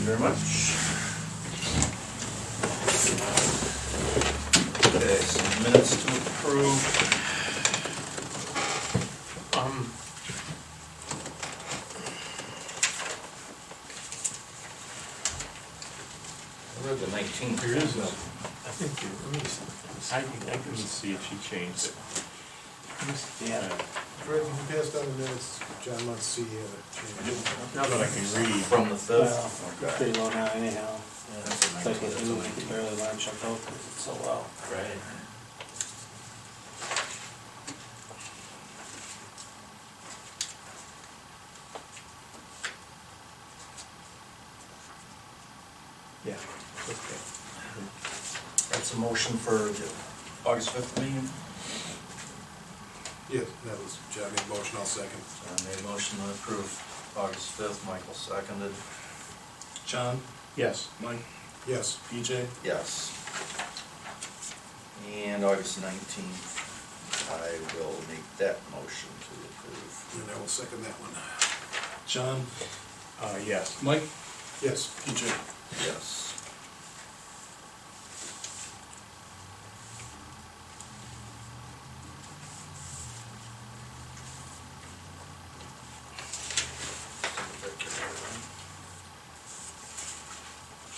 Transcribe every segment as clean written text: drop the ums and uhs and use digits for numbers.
you very much. Okay, some minutes to approve. I read the 19th. There is a, I think, let me see. I can see if she changed it. Yeah. Fred, you passed on the minutes, John wants to see you. Now that I can read. From the 5th. Well, Okay. pretty low now anyhow. That's a It's like 19th, it that's a do, we can 19th. barely line check out because it's so low. Right. Yeah, okay. That's a motion for the August 5th meeting. Yes, that was, John made a motion, I'll second. John made a motion to approve August 5th, Michael seconded. John, Yes. Mike, Yes. PJ, Yes. And August 19th, I will make that motion to approve. And I will second that one. John, Yes. Mike, Yes. PJ. Yes.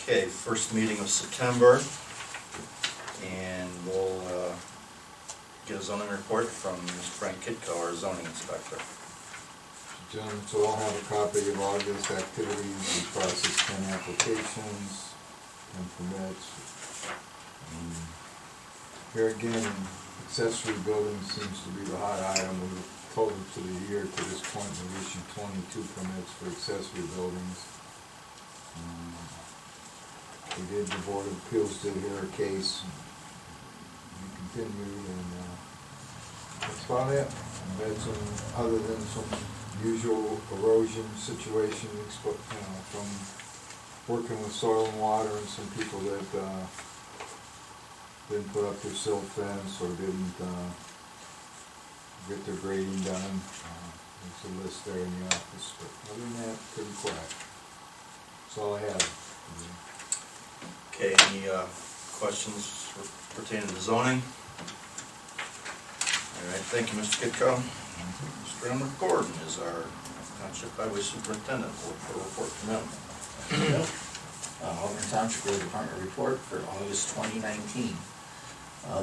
Okay, first meeting of September, and we'll get a zoning report from Mr. Frank Kitko, our zoning inspector. John, so I'll have a copy of August activities. We processed 10 applications, 10 permits. Here again, accessory building seems to be the hot item. We total to the year to this point, we've issued 22 permits for accessory buildings. We did the Board of Appeals to hear a case. We continued, and that's about it. We've had some, other than some usual erosion situations, but, from working with soil and water and some people that didn't put up their silt fence or didn't get their grading done. There's a list there in the office, but other than that, pretty quiet. That's all I have. Okay, any questions pertaining to zoning? All right, thank you, Mr. Kitko. Mr. Elmer Gordon is our Township Highway Superintendent. We'll look for a report from him. Auburn Township Road Department report for August 2019.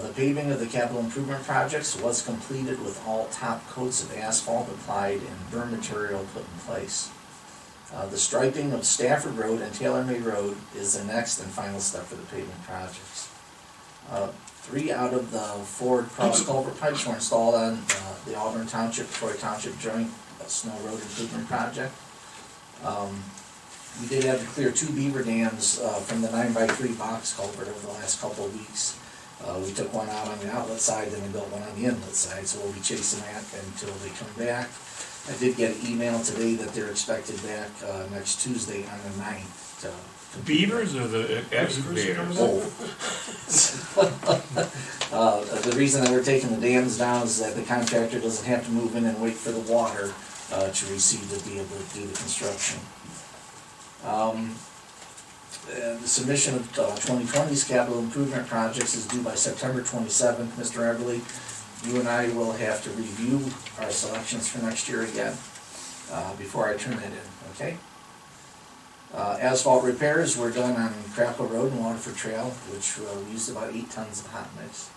The paving of the capital improvement projects was completed with all top coats of asphalt applied and berm material put in place. The striping of Stafford Road and Taylor May Road is the next and final step for the paving projects. 3 out of the 4 cross culvert pipes were installed on the Auburn Township, Troy Township joint snow road improvement project. We did have to clear 2 beaver dams from the 9x3 box culvert over the last couple of weeks. We took one out on the outlet side, then we built one on the inlet side, so we'll be chasing that until they come back. I did get an email today that they're expected back next Tuesday on the 9th. Beavers or the excavators? The reason that we're taking the dams down is that the contractor doesn't have to move in and wait for the water to receive to be able to do the construction. The submission of 2020's capital improvement projects is due by September 27th. Mr. Everly, you and I will have to review our selections for next year again before I turn it in, okay? Asphalt repairs were done on Crackle Road and Waterford Trail, which we used about 8 tons of hot mix.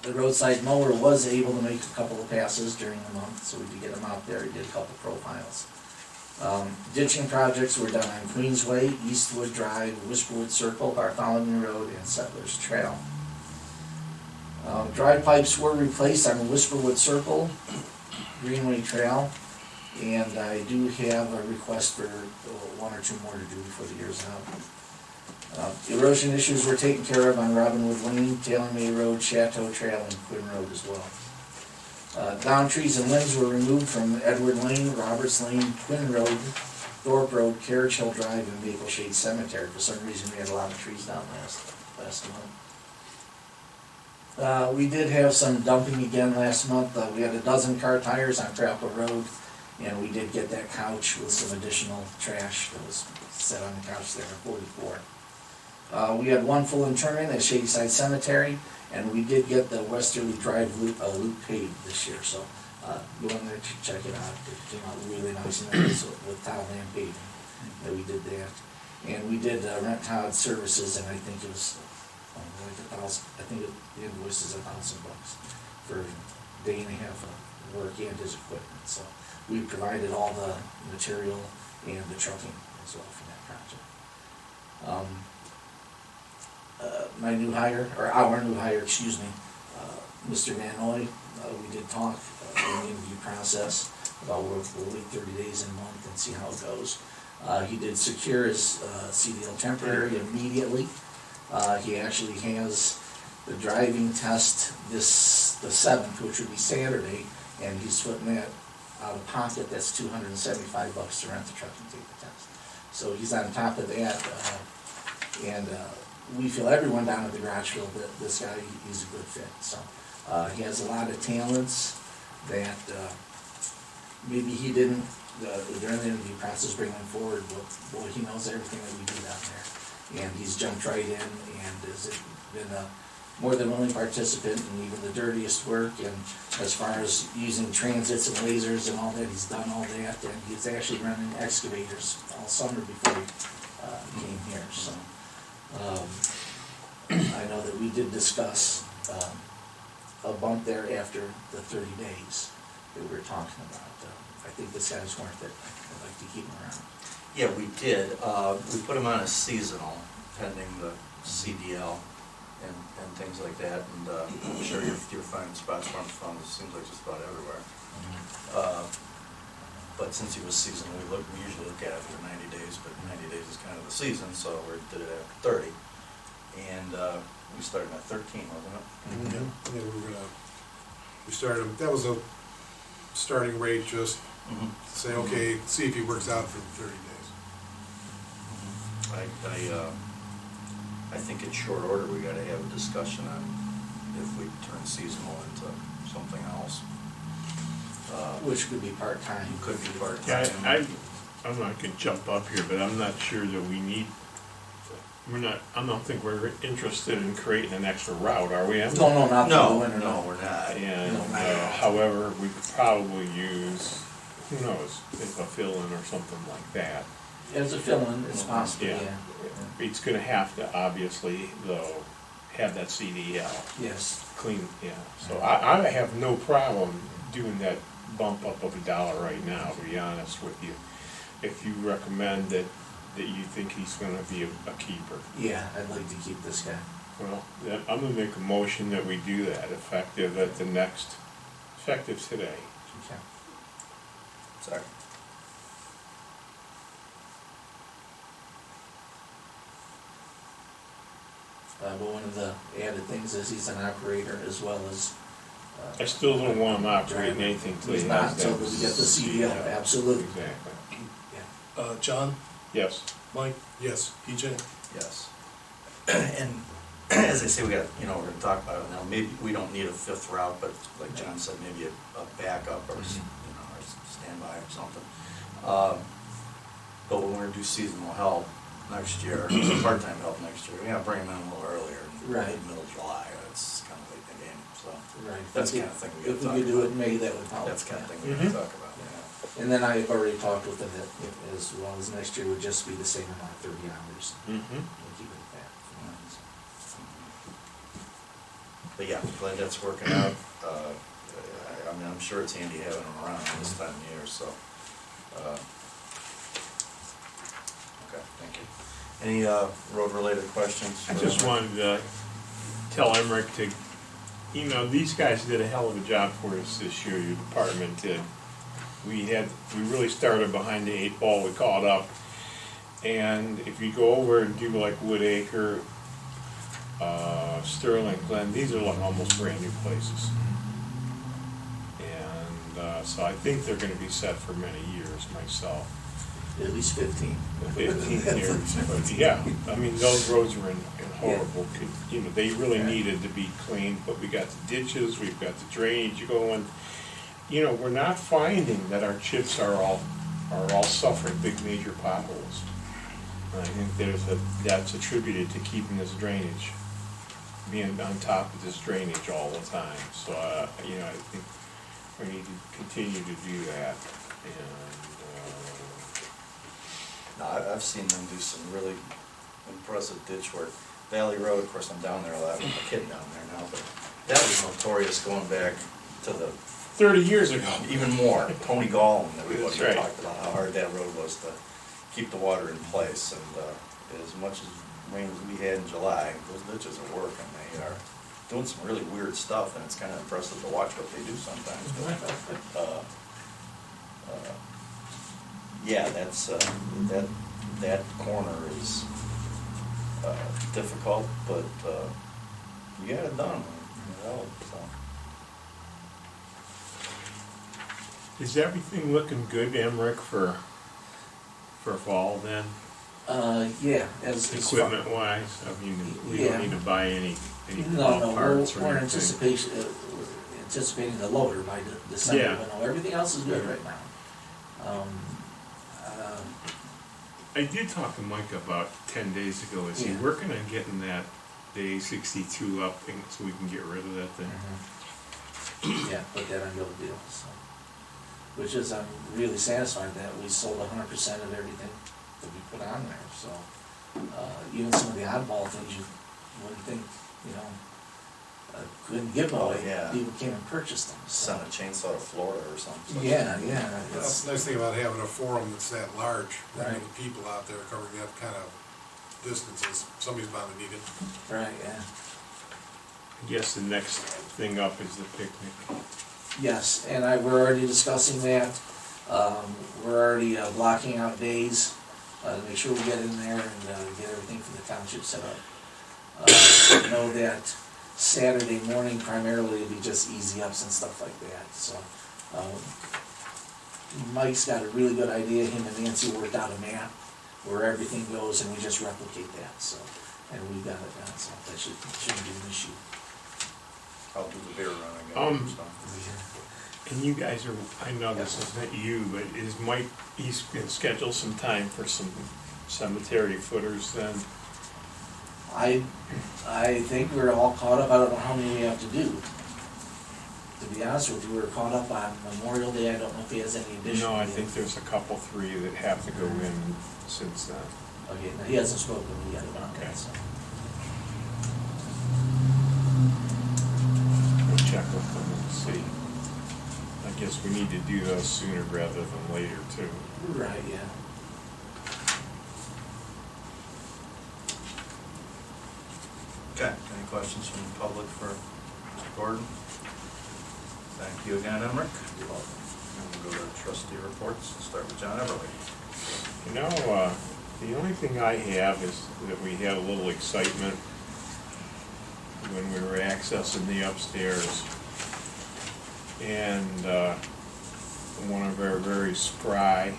The roadside mower was able to make a couple of passes during the month, so we did get him out there. He did a couple profiles. Ditching projects were done on Queensway, Eastwood Drive, Whisperwood Circle, Bartholomew Road, and Settlers Trail. Dry pipes were replaced on the Whisperwood Circle, Greenway Trail, and I do have a request for 1 or 2 more to do before the year's out. Erosion issues were taken care of on Robinwood Lane, Taylor May Road, Chateau Trail, and Quinn Road as well. Down trees and limbs were removed from Edward Lane, Roberts Lane, Quinn Road, Thorpe Road, Carriage Hill Drive, and Maple Shade Cemetery. For some reason, we had a lot of trees down last month. We did have some dumping again last month. We had a dozen car tires on Crackle Road And we did get that couch with some additional trash that was set on the couch there at 44. We had one full interment at Shadyside Cemetery, and we did get the Westerly Drive loop paved this year, so go in there to check it out. It came out really nice and nice with tile land paving, that we did that. And we did rent Todd services, and I think it was like $1,000. I think the invoice is $1,000 for a day and a half of work and his equipment. So we provided all the material and the trucking as well for that project. My new hire, or our new hire, excuse me, Mr. Manoy, we did talk in the interview process about we'll wait 30 days and a month and see how it goes. He did secure his CDL temporary immediately. He actually has the driving test the 7th, which would be Saturday, and he's putting that out of pocket. That's $275 to rent the truck and take the test. So he's on top of that, and we feel, everyone down at the garage feel that this guy, he's a good fit. So he has a lot of talents that maybe he didn't, during the interview process, bring him forward, but boy, he knows everything that we do down there. And he's jumped right in and has been a more than willing participant in even the dirtiest work. And as far as using transits and lasers and all that, he's done all that. And he's actually running excavators all summer before he came here. So I know that we did discuss a bump there after the 30 days that we were talking about. I think this guy's worth it. I'd like to keep him around. Yeah, we did. We put him on a seasonal pending the CDL and things like that, and I'm sure you're finding spots for him from, it seems like just about everywhere. But since he was seasonal, we usually look at it for 90 days, but 90 days is kind of the season, so we did it after 30. And we started at 13, wasn't it? Yeah, we started, that was a starting rate, just to say, okay, see if he works out for 30 days. I think in short order, we gotta have a discussion on if we turn seasonal into something else. Which could be part-time. Could be part-time. Yeah, I'm not gonna jump up here, but I'm not sure that I don't think we're interested in creating an extra route, are we? No, not for the winter. No, we're not. And however, we could probably use, who knows, if a fill-in or something like that. As a fill-in, it's possible, Yeah. yeah. It's gonna have to, obviously, though, have that CDL Yes. clean, yeah. So I have no problem doing that bump up of $1 right now, to be honest with you. If you recommend that you think he's gonna be a keeper. Yeah, I'd like to keep this guy. Well, then I'm gonna make a motion that we do that, effective today. Okay. Sorry. But one of the added things is he's an operator as well as. I still don't want him operating anything till he He's has not until that we get the CDL, absolutely. Exactly. Yeah. John, Yes. Mike, Yes. PJ? Yes. And as I say, we're gonna talk about it now. Maybe we don't need a 5th route, but like John said, maybe a backup or, or standby or something. But when we're gonna do seasonal help next year, part-time help next year, we gotta bring them in a little earlier. Right. Middle of July, it's kind of late in the game, so. Right. That's the kind of thing we gotta If talk we could do it about. in May, that would help. That's the kind of thing we Mhm. gotta talk about, yeah. And then I've already talked with him that as well as next year would just be the same amount, 30 hours. Mm-hmm. We'll keep it at that. But yeah, glad that's working out. I mean, I'm sure it's handy having them around this time of year, so. Okay, thank you. Any road-related questions? I just wanted to tell Emmerich these guys did a hell of a job for us this year, your department did. We really started behind the 8 ball, we caught up. And if you go over and do like Woodacre, Sterling, Glen, these are like almost brand new places. And so I think they're gonna be set for many years myself. At least 15. 15 years, but yeah, I mean, those roads were in horrible, they really needed to be cleaned, but we got the ditches, we've got the drainage going. you know, we're not finding that our chips are all suffering big major potholes. And I think that's attributed to keeping this drainage, being on top of this drainage all the time. So, you know, I think we need to continue to do that. And, No, I've seen them do some really impressive ditch work. Valley Road, of course, I'm down there a lot, with my kid down there now, but that was notorious going back to the, 30 years ago. even more, Tony Gall and everybody That's right. talked about how hard that road was to keep the water in place, and as much as rain as we had in July, those ditches are working, they are doing some really weird stuff, and it's kinda impressive to watch what they do sometimes. But, yeah, that's, that corner is difficult, but you got it done, you know, so. Is everything looking good, Emmerich, for fall then, Yeah, as. equipment wise? I mean, we Yeah. don't need to buy any No, parts or we're anything. anticipating the loader by December, Yeah. but no, everything else is good right now. uh, I did talk to Mike about 10 days ago. Is he Yeah. working on getting that, the A62 up so we can get rid of that thing? Yeah, put that on the other deal, so. Which is, I'm really satisfied that we sold 100% of everything that we put on there, so. Even some of the oddball things you wouldn't think, you know, couldn't give Oh, away. yeah. People came and purchased them, so. Sent a chainsaw to Florida or something. Yeah, That's it's, the nice thing about having a forum that's that large, Right. the people out there covering that kind of distances, somebody's bound to need it. right, yeah. I guess the next thing up is the picnic. Yes, and we're already discussing that. We're already blocking out days to make sure we get in there and get everything for the township set up. I know that Saturday morning primarily will be just easy ups and stuff like that, so. Mike's got a really good idea, him and Nancy worked out a map where everything goes and we just replicate that, so. And we got it done, so that shouldn't be an issue. I'll do the beer run again, so. And you guys are, I know this isn't you, but is Mike, he's gonna schedule some time for some cemetery footers then? I think we're all caught up, I don't know how many we have to do. To be honest with you, we're caught up on Memorial Day, I don't know if he has any additional. No, I think there's a couple, 3 that have to go in since then. Okay, now he hasn't spoken to me yet about Okay. that, so. We'll check with them and see. I guess we need to do those sooner rather than later too. Right, yeah. Okay, any questions from the public for Mr. Gordon? Thank you again, Emmerich. You're welcome. And we'll go to trustee reports, start with John Everly. You know, the only thing I have is that we had a little excitement when we were accessing the upstairs. And one of our very spry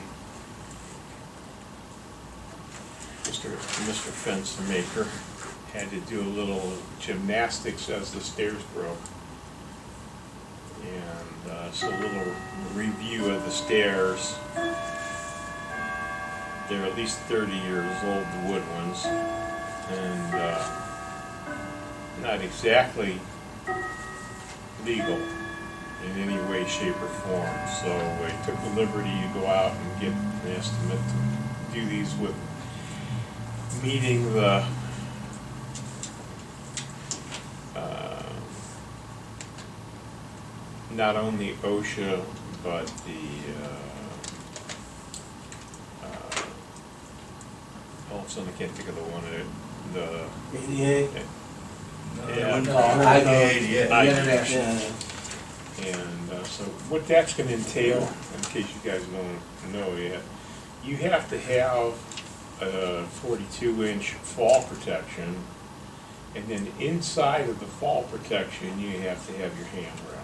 Mr. Fence Maker had to do a little gymnastics as the stairs broke. And so a little review of the stairs. They're at least 30 years old, the wood ones, and not exactly legal in any way, shape, or form. So I took the liberty to go out and get an estimate to do these with meeting the not only OSHA, but the all of a sudden I can't think of the one, the ADA? yeah. No, I know, Yeah. the international. And so what that's gonna entail, in case you guys don't know yet, you have to have a 42-inch fall protection, and then inside of the fall protection, you have to have your handrail.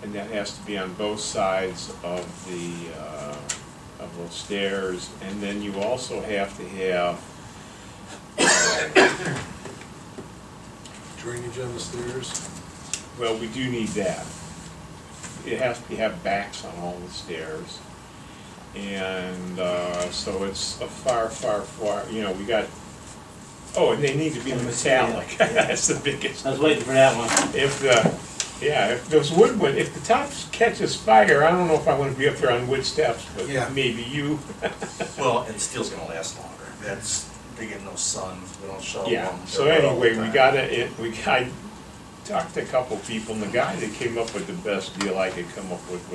And that has to be on both sides of the stairs, and then you also have to have Drainage on the stairs. well, we do need that. it has to have backs on all the stairs. And, so it's a far, you know, we got, oh, and they need to be metallic, that's the biggest. I was waiting for that one. If if those if the top catches fire, I don't know if I wanna be up there on wood steps, but Yeah. maybe you. Well, and steel's gonna last longer. They get no sun, we don't shovel them. Yeah, so they're out all the anyway, time. I talked to a couple people, and the guy that came up with the best deal I could come up with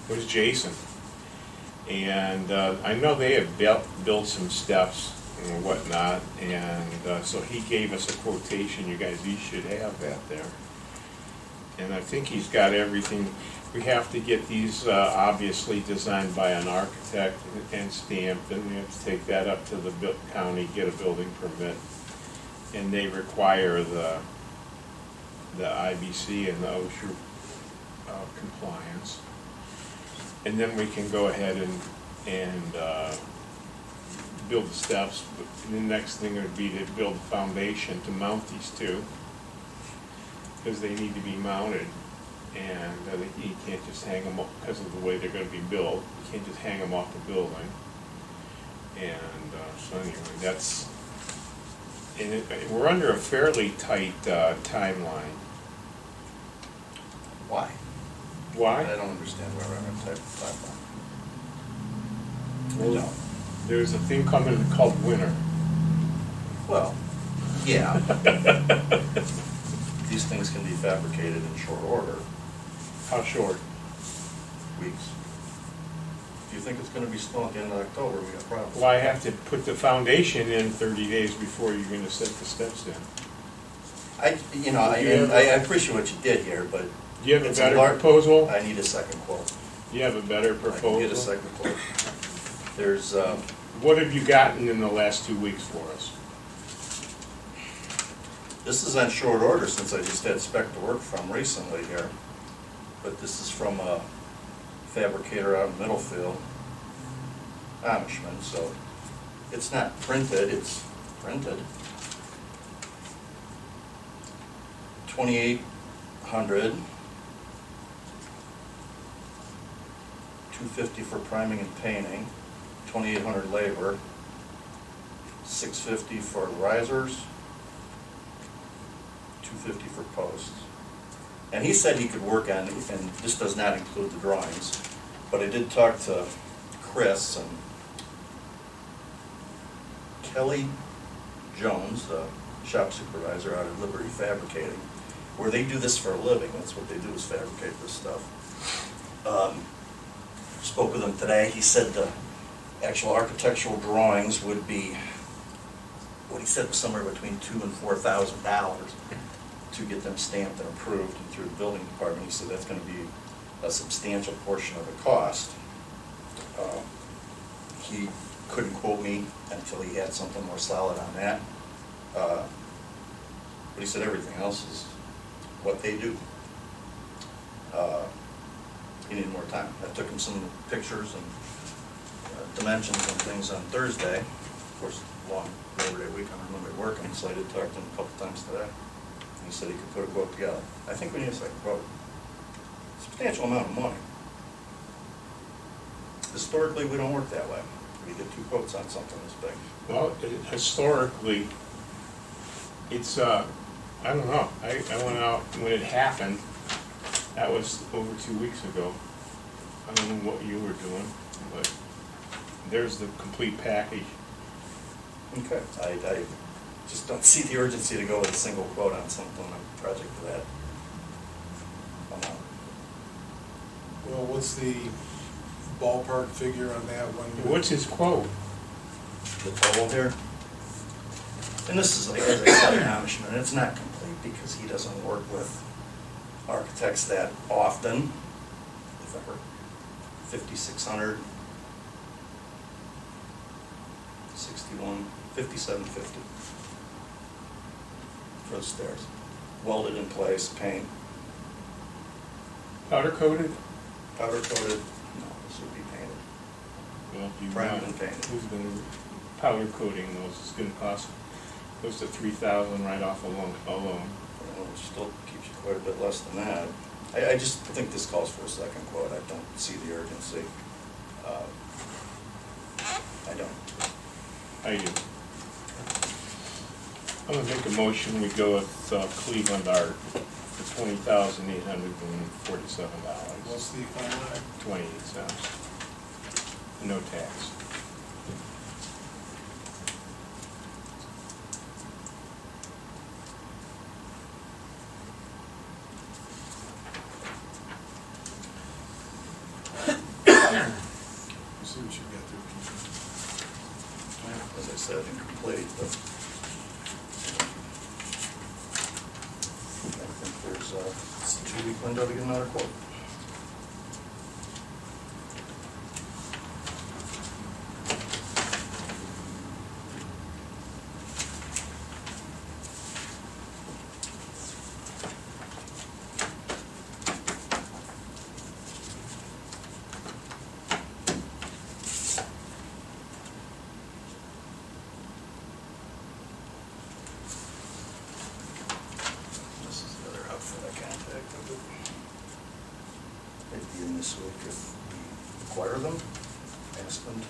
was Jason. And, I know they had built some steps and whatnot, and, so he gave us a quotation, you guys each should have that there. And I think he's got everything, we have to get these, obviously designed by an architect and stamped, and we have to take that up to the county, get a building permit. And they require the IBC and the OSHA compliance. And then we can go ahead and build the steps. But the next thing would be to build a foundation to mount these two, because they need to be mounted. And you can't just hang them up because of the way they're gonna be built. You can't just hang them off the building. And so anyway, that's, and we're under a fairly tight timeline. Why? Why? I don't understand why we're on that type of timeline. Well, there's a thing coming called winter. Well, yeah. These things can be fabricated in short order, How short? weeks. If you think it's gonna be snow at the end of October, we got problems. Well, I have to put the foundation in 30 days before you're gonna set the steps in. I appreciate what you did here, but Do you have a It's a better large- proposal? I need a second quote. Do you have a better I can proposal? get a second quote. There's, What have you gotten in the last 2 weeks for us? this is on short order since I just had spec to work from recently here. But this is from a fabricator out in Middlefield, Amishman, so it's not printed, it's printed. 2,800. 250 for priming and painting, 2,800 labor, 650 for risers, 250 for posts. And he said he could work on, and this does not include the drawings, but I did talk to Chris and Kelly Jones, the shop supervisor out at Liberty Fabricating, where they do this for a living. That's what they do, is fabricate this stuff. Spoke with him today. He said the actual architectural drawings would be, what he said was somewhere between $2,000 and $4,000 to get them stamped and approved and through the building department. He said that's going to be a substantial portion of the cost. He couldn't quote me until he had something more solid on that. But he said everything else is what they do. He needed more time. I took him some pictures and dimensions and things on Thursday. Of course, long Labor Day weekend, I'm going to be working, so I did talk to him a couple times today. He said he could put a quote together. I think we need a second quote. Substantial amount of money. Historically, we don't work that way. We get two quotes on something this big. Well, historically, it's, I don't know, I went out when it happened, that was over 2 weeks ago. I don't know what you were doing, but there's the complete package. Okay. I just don't see the urgency to go with a single quote on something, a project of that amount. Well, what's the ballpark figure on that one? What's his quote? The total here. And this is, like, as I said, an Amishman, and it's not complete because he doesn't work with architects that often, if ever. 5,600, 61, 5750 for the stairs. Welded in place, paint, Powder coated? powder coated, no, this would be painted. Well, if you Primed want, and painted. who's gonna, powder coating those, it's gonna cost close to $3,000 right off alone. Which still keeps you quite a bit less than that. I just think this calls for a second quote. I don't see the urgency. I don't. I do. I'm gonna make a motion, we go with Cleveland Art for $20,847. What's the final line? 28 cents. No tax. See what you got there. As I said, incomplete, but I think there's a 2-week window to get another quote. This is the other outfit I contacted. They'd be in this week if we acquire them, ask them to.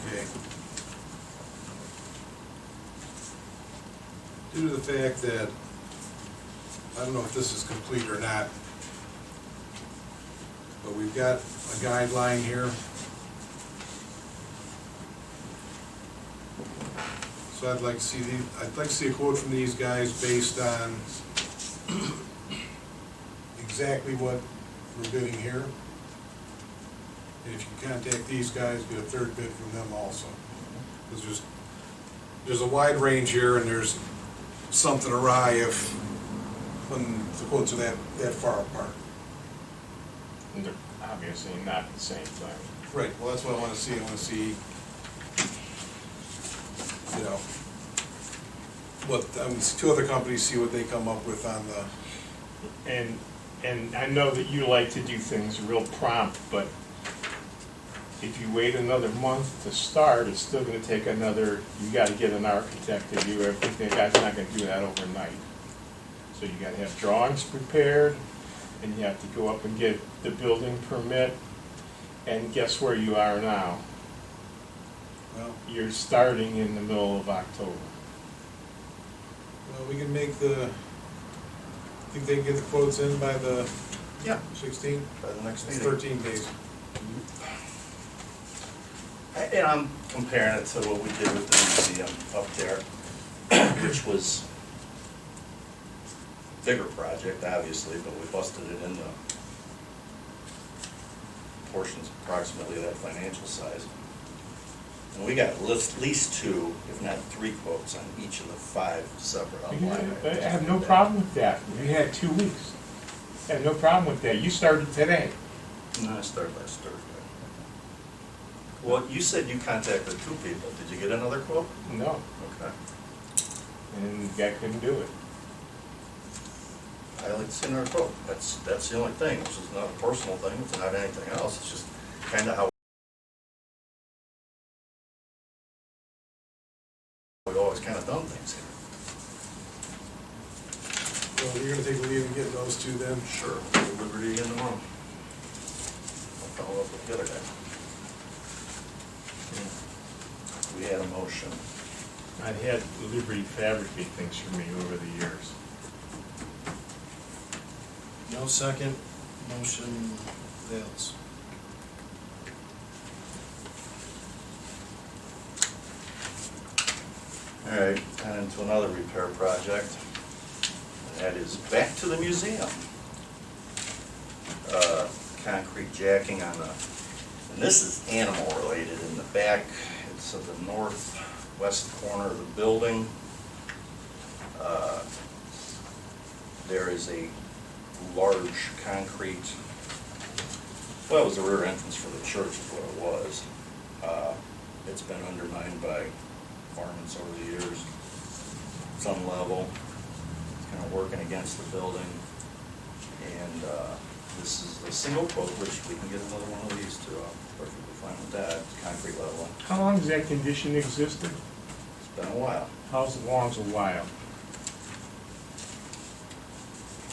Okay. Due to the fact that, I don't know if this is complete or not, but we've got a guideline here. So I'd like to see a quote from these guys based on exactly what we're bidding here. And if you can contact these guys, get a third bid from them also. Because there's a wide range here, and there's something awry when the quotes are that far apart. And they're obviously not the same thing. Right, well, that's what I wanna see. I wanna see, you know, what, two other companies, see what they come up with on the, And I know that you like to do things real prompt, but if you wait another month to start, it's still gonna take another, you gotta get an architect to do everything. The guy's not gonna do that overnight. So you gotta have drawings prepared, and you have to go up and get the building permit, and guess where you are now? well, You're starting in the middle of October. we can make think they can get the quotes in by the Yeah. 16th? By the next It's meeting. 13 days. And I'm comparing it to what we did with the museum up there, which was a bigger project, obviously, but we busted it into portions approximately that financial size. And we got at least 2, if not 3 quotes on each of the 5 separate outline I items. have no problem with that. We had 2 weeks. I have no problem with that. You started today. No, I started last Thursday. Well, you said you contacted 2 people. Did you get another quote? No, Okay. and the guy couldn't do it. I like to see another quote. That's the only thing. This is not a personal thing. It's not anything else. It's just kind of how we've always kind of done things here. Well, you're gonna take a leave and get those two then? Sure. We'll Liberty again tomorrow. I'll follow up with the other guy. We had a motion. I've had Liberty fabricate things for me over the years. No second, motion fails. All right, and into another repair project. And that is back to the museum. Concrete jacking on the, and this is animal related in the back. It's at the northwest corner of the building. There is a large concrete, well, it was the rear entrance for the church is what it was. It's been undermined by varmints over the years, some level. It's kind kind of working against the building. And this is a single quote, which we can get another one of these too. I'm perfectly fine with that, concrete leveling. How long has that condition existed? It's been a while. How long's a while?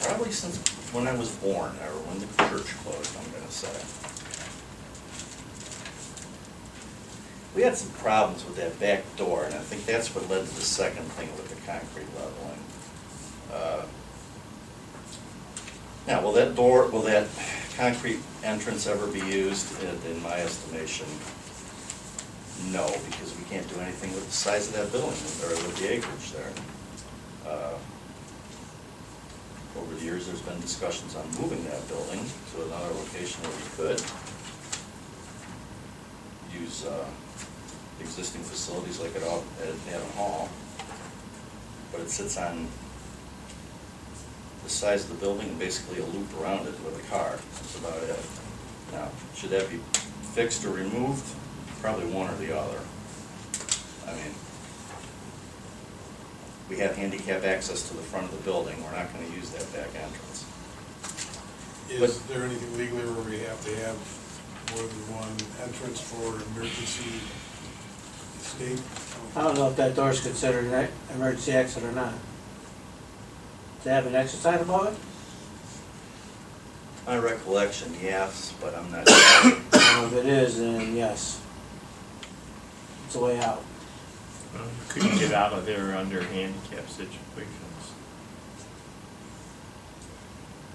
Probably since when I was born, or when the church closed, I'm gonna say. We had some problems with that back door, and I think that's what led to the second thing with the concrete leveling. Now, will that concrete entrance ever be used? In my estimation, no, because we can't do anything with the size of that building, or with the acreage there. Over the years, there's been discussions on moving that building to another location where we could use existing facilities like at Auburn Hall, but it sits on the size of the building and basically a loop around it with a car. That's about it. Now, should that be fixed or removed? Probably one or the other. I mean, we have handicap access to the front of the building. We're not going to use that back entrance. Is there anything legally where we have to have more than one entrance for emergency escape? I don't know if that door is considered an emergency exit or not. Does it have an exit sign above it? My recollection, yes, but I'm not sure. If it is, then yes. It's a way out. Couldn't get out of there under handicap situations.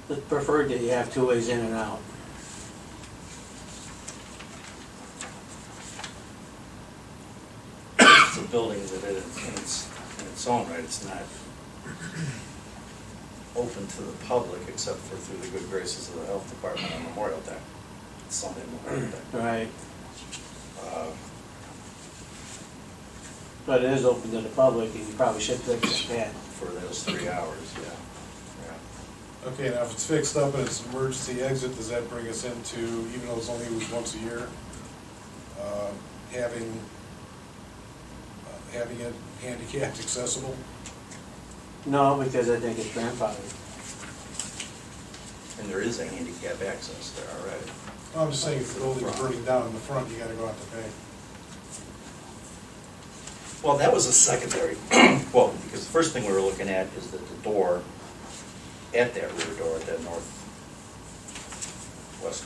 It's preferred that you have two ways in and out. It's a building that in its own right, it's not open to the public except for through the good graces of the health department on Memorial Day. It's Sunday Memorial Day. Right. Uh, But it is open to the public, and you probably should fix that. For those 3 hours, yeah. Okay, now if it's fixed up and it's an emergency exit, does that bring us into, even though it's only used once a year, having it handicapped accessible? No, because I think it's grandfathered. And there is a handicap access there already. I'm just saying, if the building's burning down in the front, you gotta go out to pay. Well, that was a secondary, well, because the first thing we were looking at is that the door, at that rear door, at that northwest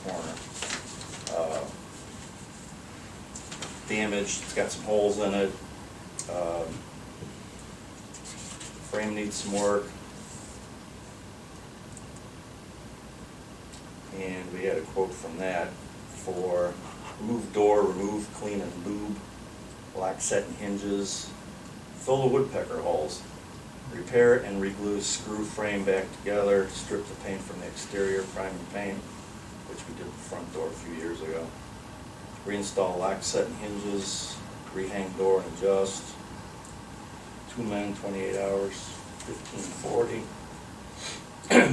corner, damaged, it's got some holes in it, frame needs some work. And we had a quote from that for remove door, remove, clean and lube, lock set and hinges, fill the woodpecker holes, repair and reglue screw frame back together, strip the paint from the exterior, prime and paint, which we did the front door a few years ago, reinstall lock set and hinges, rehang door and adjust, 2 men, 28 hours, $15.40,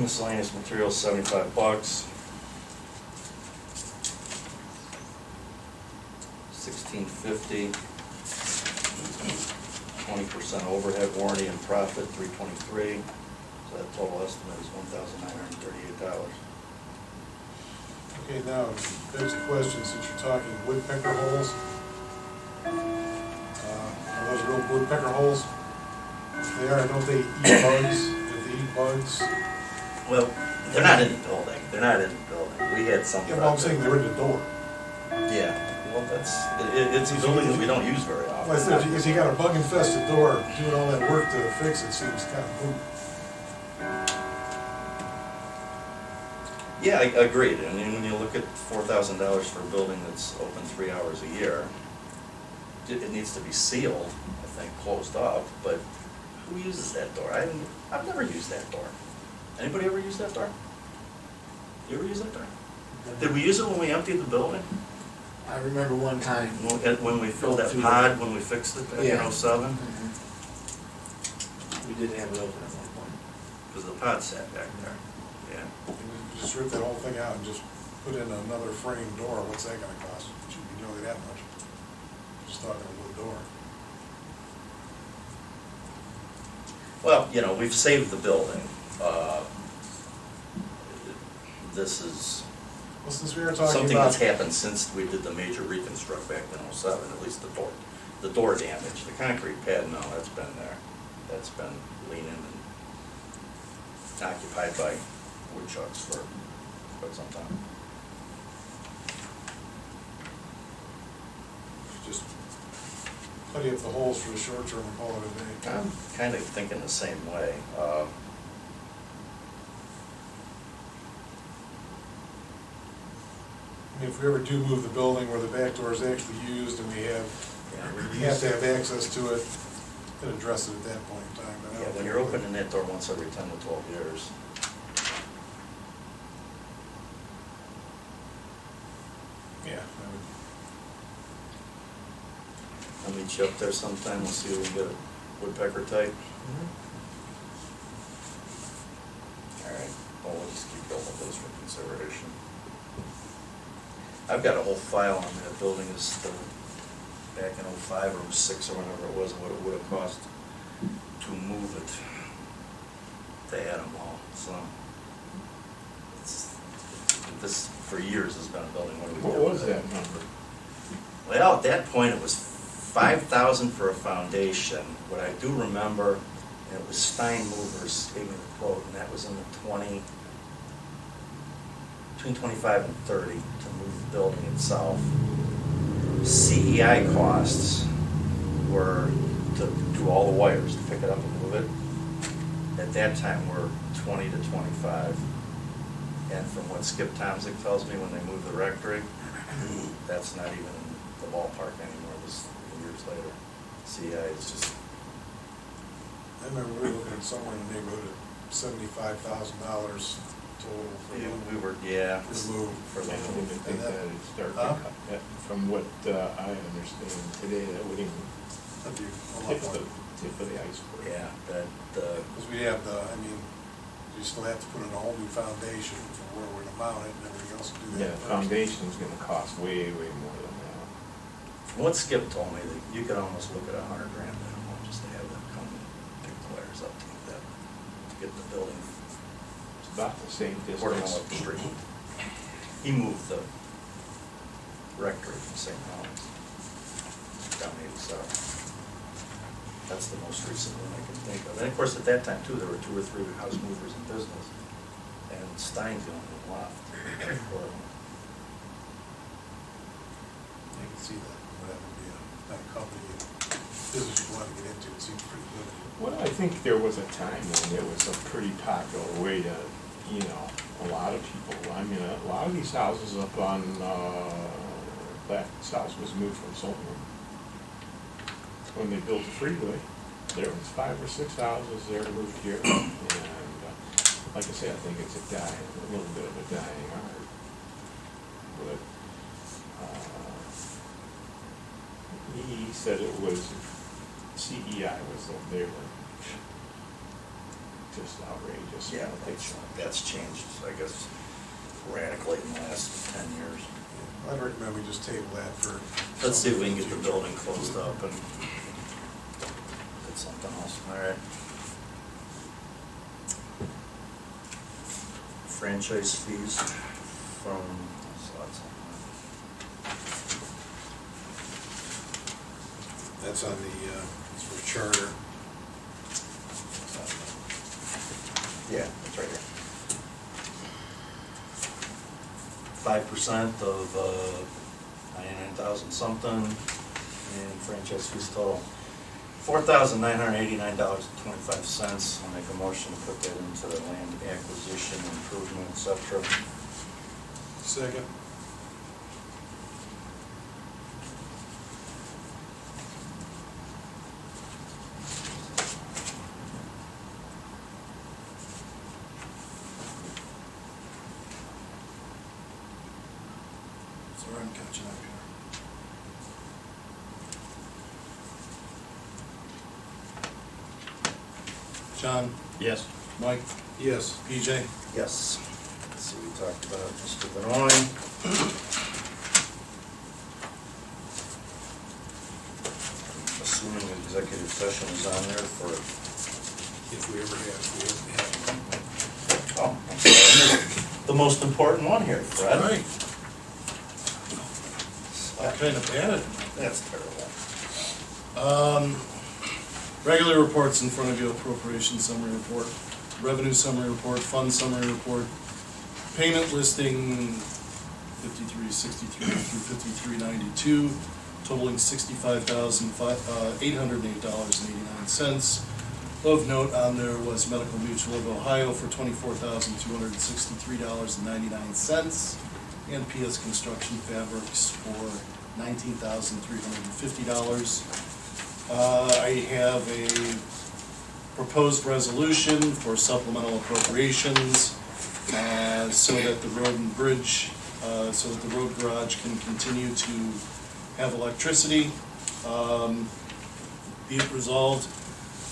miscellaneous materials, $75. $16.50. 20% overhead warranty and profit, $323. So that total estimate is $1,938. Okay, now, there's a question, since you're talking woodpecker holes. Are those real woodpecker holes? If they are, don't they eat bugs? If they eat bugs? Well, they're not in the building. They're not in the building. We had some. Yeah, well, I'm saying they're in the door. Yeah, well, it's a building that we don't use very often. Well, I said, if you got a bug infested door, doing all that work to fix it seems kind of moot. Yeah, I agreed. I mean, when you look at $4,000 for a building that's open 3 hours a year, it needs to be sealed, I think, closed up, but who uses that door? I've never used that door. Anybody ever use that door? You ever use that door? Did we use it when we emptied the building? I remember one time. When we filled that pod, when we fixed it back in Yeah. '07? We did have it open at one point. Because the pod sat back there, yeah. You just rip that whole thing out and just put in another frame door, what's that gonna cost? It shouldn't be nearly that much. Just talking a wood door. Well, you know, we've saved the building. This is Well, since we were talking something that's about, happened since we did the major reconstruct back in '07, at least the door damage. The concrete pad, no, that's been there. That's been leaning and occupied by woodchucks for quite some time. just putty up the holes for the short term and call it a day. I'm kind of thinking the same way. I mean, if we ever do move the building where the back door is actually used and we have to have access to it, could address it at that point in time. But I Yeah, don't when think you're we would. opening that door once every 10 to 12 years. Yeah, I would. I'll meet you up there sometime, we'll see if we can get a woodpecker type. All right, well, we'll just keep going with those for consideration. I've got a whole file on that building, is the, back in '05 or '06 or whenever it was, what it would have cost to move it to Adamo, so. This, for years, has been a building, what do we do What with was it? that number? Well, at that point, it was 5,000 for a foundation. What I do remember, and it was Stein Movers gave me the quote, and that was in the between 25 and 30 to move the building itself. CEI costs were to do all the wires, to pick it up and move it. At that time, were 20 to 25. And from what Skip Tomzik tells me, when they moved the rectory, that's not even in the ballpark anymore, this years later. CEI is just, I remember we were looking at somewhere in the neighborhood of $75,000 total for we were, yeah. the move. For I the don't even think And that- that'd start to Huh? cut, from what I understand today, that wouldn't even That'd be a lot tip more. of the iceberg. Yeah, that, Because we have the, I mean, you still have to put in a whole new foundation for where we're gonna mount it and everything else to do that. Yeah, first. foundation's gonna cost way, way more than that. from what Skip told me, that you could almost look at $100,000 minimum just to have them come and pick the wires up to get that, to get the building It's about the same quarter mile distance. up the street. He moved the rectory from St. Helens down 87. That's the most recent one I can think of. And of course, at that time too, there were 2 or 3 house movers in business, and Stein's the only one left. I can see that, but that would be a kind of company, business you want to get into, it seems pretty limited. Well, I think there was a time when it was a pretty popular way to, a lot of people, I mean, a lot of these houses up on, Black's house was moved from Solomon. When they built the freeway, there was 5 or 6 houses there moved here, and, like I said, I think it's a little bit of a dying art. But, he said it was, CEI was, they were just outrageous. Yeah, that's changed, I guess, radically in the last 10 years. Yeah, I'd recommend we just table that for. Let's see if we can get the future. building closed up and get something else, all right. Franchise fees from, so that's on That's on the, it's for charter. that. Yeah, that's right here. 5% of 99,000 something, and franchise fees total $4,989.25. I'll make a motion to put that into the land acquisition, improvement, et cetera. Second. Sorry, I'm catching up here. John? Yes. Mike? Yes. PJ? Yes. Let's see, we talked about Mr. Benoit. Assuming the executive session is on there for if we ever have, Oh, I'm sorry. The most important one here, Fred. All right. I'm kind of bad at it. That's terrible. Regular reports in front of you: appropriation summary report, revenue summary report, fund summary report, payment listing 5363 through 5392, totaling $65,808.89. Of note on there was Medical Mutual of Ohio for $24,263.99, and PS Construction Fabrics for $19,350. I have a proposed resolution for supplemental appropriations, so that the road and bridge, so that the road garage can continue to have electricity. Be it resolved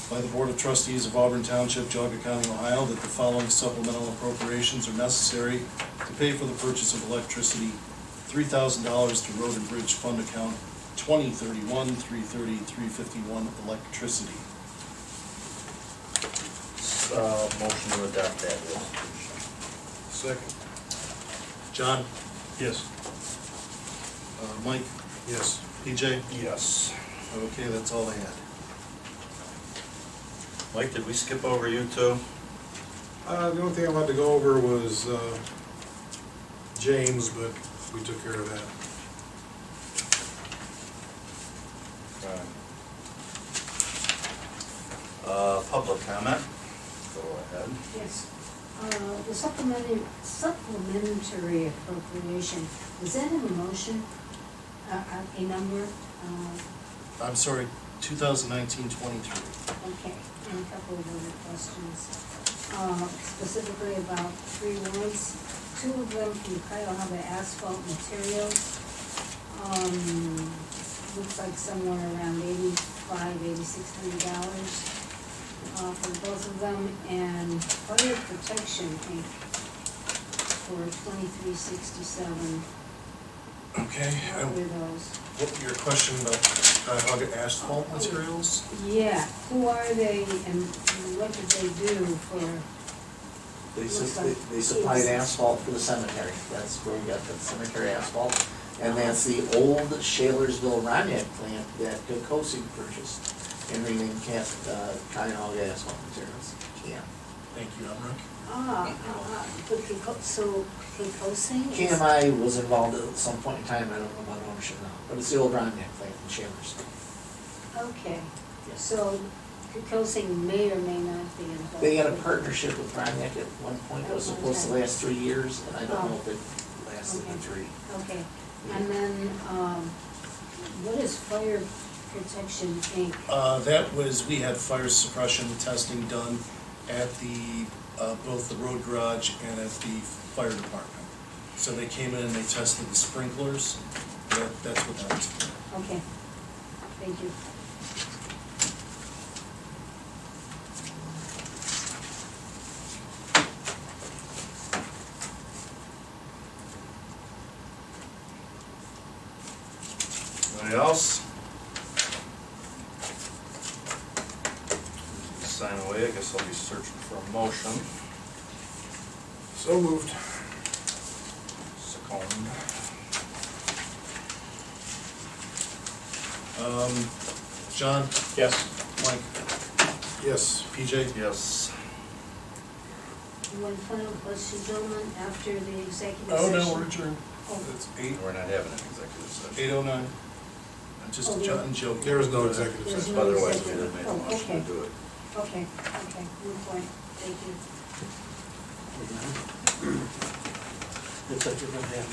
by the Board of Trustees of Auburn Township, Geauga County, Ohio, that the following supplemental appropriations are necessary to pay for the purchase of electricity: $3,000 to Road and Bridge Fund Account 2031-330-351 electricity. Motion to adopt that resolution. Second. John? Yes. Mike? Yes. PJ? Yes. Okay, that's all I had. Mike, did we skip over you too? The only thing I wanted to go over was, James, but we took care of that. Public comment? Go ahead. Yes, the supplementary appropriation, is that in the motion, a number? I'm sorry, 2019-23. Okay, and a couple of other questions, specifically about 3 warrants, 2 of them from Cuyahoga Asphalt Materials. Looks like somewhere around $8,600 for both of them, and Fire Protection Inc. for $2,367. Okay, What were those? what, your question about Cuyahoga Asphalt Materials? Yeah, who are they and what did they do for? They supplied asphalt for the cemetery, that's where we got the cemetery asphalt. And that's the old Shalersville Roniak plant that Kukosing purchased and renamed Cuyahoga Asphalt Materials. Yeah. Thank you, Emmerich. But so Kukosing is? KMI was involved at some point in time, I don't know about ownership now, but it's the old Roniak plant in Shalersville. Okay, Yes. so Kukosing may or may not be involved. They had a partnership with Roniak at one point, it was supposed to last 3 years, and I don't know if it lasted the 3. Okay, and then, what is Fire Protection Inc.? That was, we had fire suppression testing done at the, both the road garage and at the fire department. So they came in and they tested the sprinklers, that's what that was for. Okay, thank you. Anybody else? Sign away, I guess I'll be searching for a motion. So moved. Second. John? Yes. Mike? Yes. PJ? Yes. One final question, gentlemen, after the executive Oh, session. no, we're adjourned. Oh. It's 8:09. We're not having an executive session. 8:09. I'm just Oh, yeah. joking. There is no executive There's session. no Otherwise, we executive. did make a Oh, motion okay. to do it. Okay, good point, thank you. Looks like you're gonna have